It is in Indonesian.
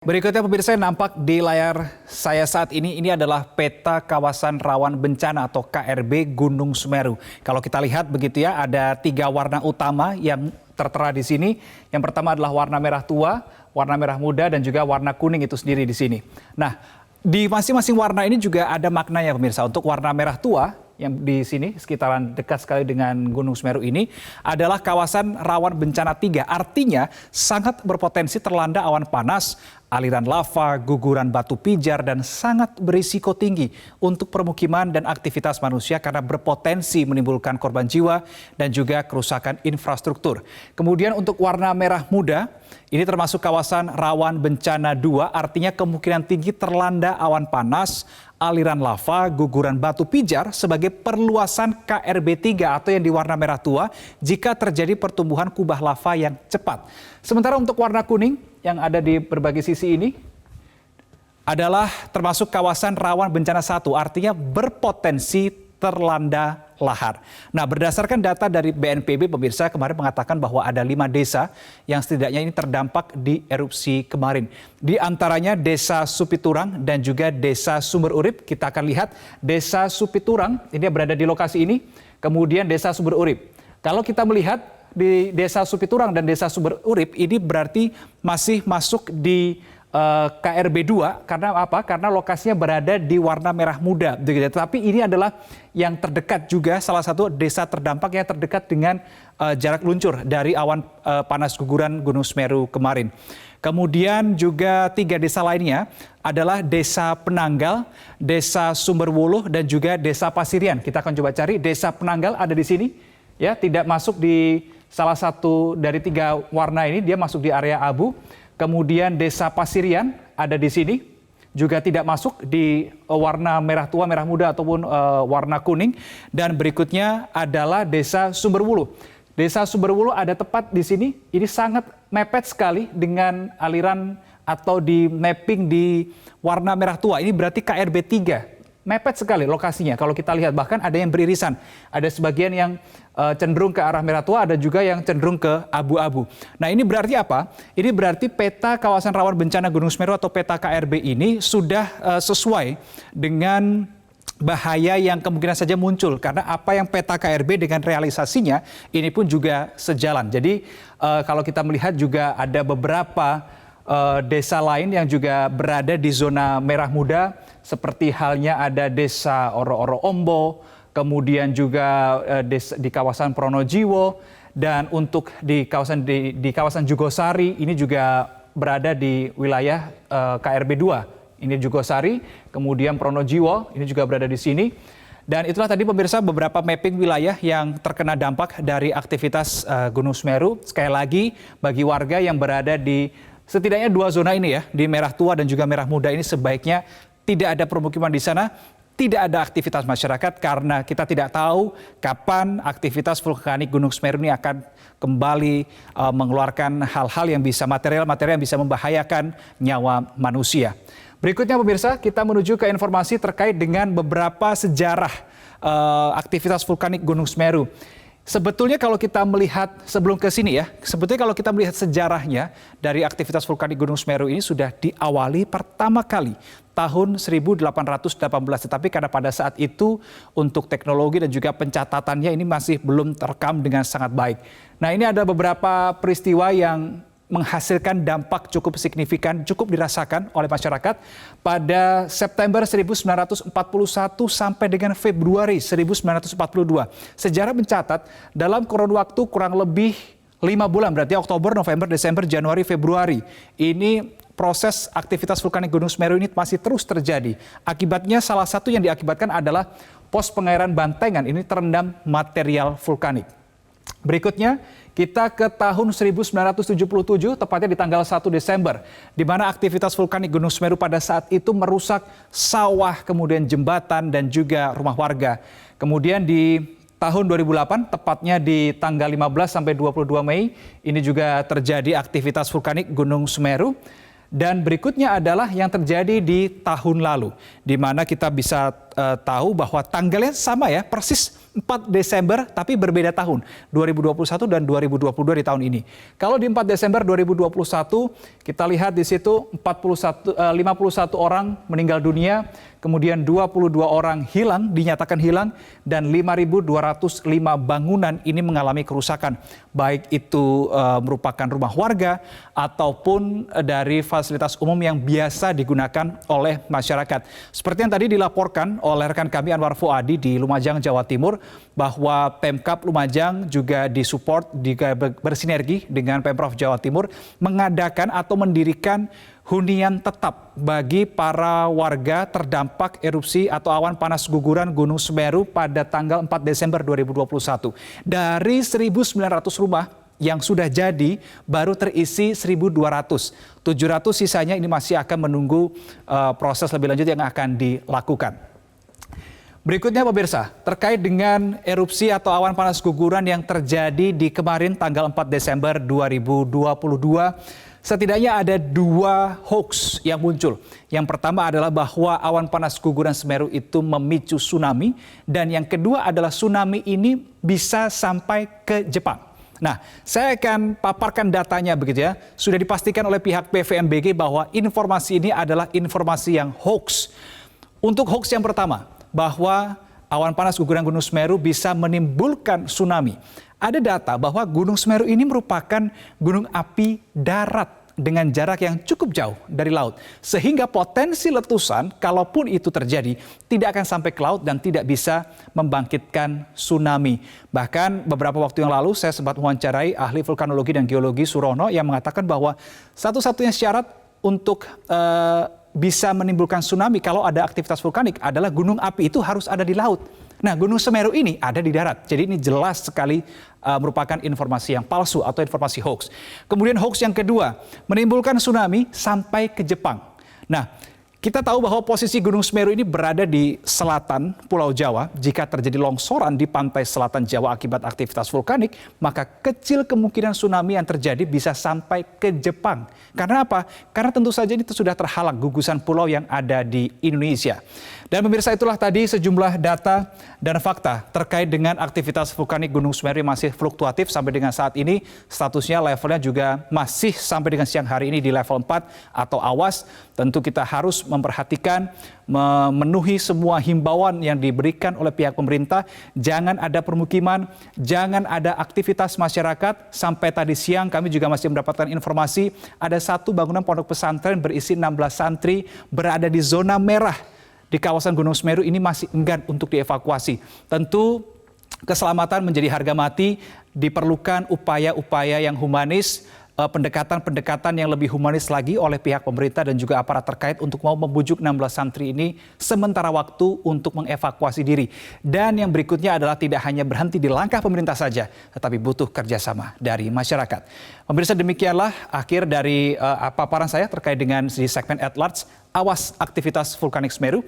Berikutnya pemirsa yang nampak di layar saya saat ini adalah peta kawasan rawan bencana atau KRB Gunung Semeru. Kalau kita lihat begitu ya, ada 3 warna utama yang tertera di sini. Yang pertama adalah warna merah tua, warna merah muda, dan juga warna kuning itu sendiri di sini. Nah, di masing-masing warna ini juga ada maknanya pemirsa. Untuk warna merah tua yang di sini sekitaran dekat sekali dengan Gunung Semeru ini adalah kawasan rawan bencana 3. Artinya sangat berpotensi terlanda awan panas, aliran lava, guguran batu pijar, dan sangat berisiko tinggi untuk permukiman dan aktivitas manusia karena berpotensi menimbulkan korban jiwa dan juga kerusakan infrastruktur. Kemudian untuk warna merah muda, ini termasuk kawasan rawan bencana 2, artinya kemungkinan tinggi terlanda awan panas, aliran lava, guguran batu pijar sebagai perluasan KRB 3 atau yang di warna merah tua jika terjadi pertumbuhan kubah lava yang cepat. Sementara untuk warna kuning yang ada di berbagai sisi ini adalah termasuk kawasan rawan bencana 1, artinya berpotensi terlanda lahar. Nah, berdasarkan data dari BNPB, pemirsa kemarin mengatakan bahwa ada 5 desa yang setidaknya ini terdampak di erupsi kemarin. Di antaranya Desa Supiturang dan juga Desa Sumber Urip. Kita akan lihat Desa Supiturang, ini berada di lokasi ini, kemudian Desa Sumber Urip. Kalau kita melihat di Desa Supiturang dan Desa Sumber Urip, ini berarti masih masuk di KRB 2 karena apa? Karena lokasinya berada di warna merah muda. Tapi ini adalah yang terdekat juga, salah satu desa terdampak yang terdekat dengan jarak luncur dari awan panas guguran Gunung Semeru kemarin. Kemudian juga 3 desa lainnya adalah Desa Penanggal, Desa Sumberwuluh, dan juga Desa Pasirian. Kita akan coba cari. Desa Penanggal ada di sini, ya, tidak masuk di salah satu dari 3 warna ini, dia masuk di area abu. Kemudian Desa Pasirian ada di sini, juga tidak masuk di warna merah tua, merah muda ataupun warna kuning. Dan berikutnya adalah Desa Sumberwuluh. Desa Sumberwuluh ada tepat di sini, ini sangat mepet sekali dengan aliran atau di mapping di warna merah tua. Ini berarti KRB 3. Mepet sekali lokasinya kalau kita lihat, bahkan ada yang beririsan. Ada sebagian yang cenderung ke arah merah tua, ada juga yang cenderung ke abu-abu. Nah, ini berarti apa? Ini berarti peta kawasan rawan bencana Gunung Semeru atau peta KRB ini sudah sesuai dengan bahaya yang kemungkinan saja muncul. Karena apa yang peta KRB dengan realisasinya ini pun juga sejalan. Jadi kalau kita melihat juga ada beberapa desa lain yang juga berada di zona merah muda, seperti halnya ada Desa Oro-Oro Ombo, kemudian juga di kawasan Pronojiwo, dan untuk di kawasan Jugosari ini juga berada di wilayah KRB 2. Ini Jugosari, kemudian Pronojiwo ini juga berada di sini. Dan itulah tadi pemirsa beberapa mapping wilayah yang terkena dampak dari aktivitas Gunung Semeru. Sekali lagi bagi warga yang berada di setidaknya 2 zona ini ya, di merah tua dan juga merah muda ini sebaiknya tidak ada permukiman di sana, tidak ada aktivitas masyarakat karena kita tidak tahu kapan aktivitas vulkanik Gunung Semeru ini akan kembali mengeluarkan hal-hal yang bisa material-material yang bisa membahayakan nyawa manusia. Berikutnya pemirsa, kita menuju ke informasi terkait dengan beberapa sejarah aktivitas vulkanik Gunung Semeru. Sebetulnya kalau kita melihat sebelum ke sini ya, sebetulnya kalau kita melihat sejarahnya dari aktivitas vulkanik Gunung Semeru ini sudah diawali pertama kali tahun 1818, tetapi karena pada saat itu untuk teknologi dan juga pencatatannya ini masih belum terekam dengan sangat baik. Nah, ini ada beberapa peristiwa yang menghasilkan dampak cukup signifikan, cukup dirasakan oleh masyarakat pada September 1941 sampai dengan Februari 1942. Sejarah mencatat dalam kurun waktu kurang lebih 5 bulan, berarti Oktober, November, Desember, Januari, Februari. Ini proses aktivitas vulkanik Gunung Semeru ini masih terus terjadi. Akibatnya salah satu yang diakibatkan adalah pos pengairan Bantengan ini terendam material vulkanik. Berikutnya, kita ke tahun 1977, tepatnya di tanggal 1 Desember, di mana aktivitas vulkanik Gunung Semeru pada saat itu merusak sawah, kemudian jembatan, dan juga rumah warga. Kemudian di tahun 2008, tepatnya di tanggal 15 sampai 22 Mei, ini juga terjadi aktivitas vulkanik Gunung Semeru. Dan berikutnya adalah yang terjadi di tahun lalu, di mana kita bisa tahu bahwa tanggalnya sama ya, persis 4 Desember tapi berbeda tahun, 2021 dan 2022 di tahun ini. Kalau di 4 Desember 2021 kita lihat di situ 51 orang meninggal dunia, kemudian 22 orang dinyatakan hilang, dan 5.205 bangunan ini mengalami kerusakan. Baik itu merupakan rumah warga ataupun dari fasilitas umum yang biasa digunakan oleh masyarakat. Seperti yang tadi dilaporkan oleh rekan kami Anwar Fuadi di Lumajang, Jawa Timur, bahwa Pemkab Lumajang juga disupport, juga bersinergi dengan Pemprov Jawa Timur mengadakan atau mendirikan hunian tetap bagi para warga terdampak erupsi atau awan panas guguran Gunung Semeru pada tanggal 4 Desember 2021. Dari 1.900 rumah yang sudah jadi, baru terisi 1.200. 700 sisanya ini masih akan menunggu proses lebih lanjut yang akan dilakukan. Berikutnya pemirsa, terkait dengan erupsi atau awan panas guguran yang terjadi di kemarin tanggal 4 Desember 2022, setidaknya ada 2 hoax yang muncul. Yang pertama adalah bahwa awan panas guguran Semeru itu memicu tsunami, dan yang kedua adalah tsunami ini bisa sampai ke Jepang. Nah, saya akan paparkan datanya begitu ya. Sudah dipastikan oleh pihak PVMBG bahwa informasi ini adalah informasi yang hoax. Untuk hoax yang pertama, bahwa awan panas guguran Gunung Semeru bisa menimbulkan tsunami. Ada data bahwa Gunung Semeru ini merupakan gunung api darat dengan jarak yang cukup jauh dari laut. Sehingga potensi letusan, kalaupun itu terjadi, tidak akan sampai ke laut dan tidak bisa membangkitkan tsunami. Bahkan beberapa waktu yang lalu saya sempat mewawancarai ahli vulkanologi dan geologi Surono yang mengatakan bahwa satu-satunya syarat untuk bisa menimbulkan tsunami kalau ada aktivitas vulkanik adalah gunung api itu harus ada di laut. Nah, Gunung Semeru ini ada di darat. Jadi ini jelas sekali merupakan informasi yang palsu atau informasi hoax. Kemudian hoax yang kedua, menimbulkan tsunami sampai ke Jepang. Nah, kita tahu bahwa posisi Gunung Semeru ini berada di selatan Pulau Jawa. Jika terjadi longsoran di pantai selatan Jawa akibat aktivitas vulkanik, maka kecil kemungkinan tsunami yang terjadi bisa sampai ke Jepang. Karena apa? Karena tentu saja itu sudah terhalang gugusan pulau yang ada di Indonesia. Dan pemirsa, itulah tadi sejumlah data dan fakta terkait dengan aktivitas vulkanik Gunung Semeru yang masih fluktuatif sampai dengan saat ini. Statusnya levelnya juga masih sampai dengan siang hari ini di level 4 atau awas. Tentu kita harus memperhatikan, memenuhi semua himbauan yang diberikan oleh pihak pemerintah. Jangan ada permukiman, jangan ada aktivitas masyarakat. Sampai tadi siang kami juga masih mendapatkan informasi ada satu bangunan pondok pesantren berisi 16 santri berada di zona merah di kawasan Gunung Semeru ini masih enggan untuk dievakuasi. Tentu keselamatan menjadi harga mati, diperlukan upaya-upaya yang humanis, pendekatan-pendekatan yang lebih humanis lagi oleh pihak pemerintah dan juga aparat terkait untuk mau membujuk 16 santri ini sementara waktu untuk mengevakuasi diri. Dan yang berikutnya adalah tidak hanya berhenti di langkah pemerintah saja, tetapi butuh kerjasama dari masyarakat. Pemirsa, demikianlah akhir dari paparan saya terkait dengan di segmen At Large, awas aktivitas vulkanik Semeru.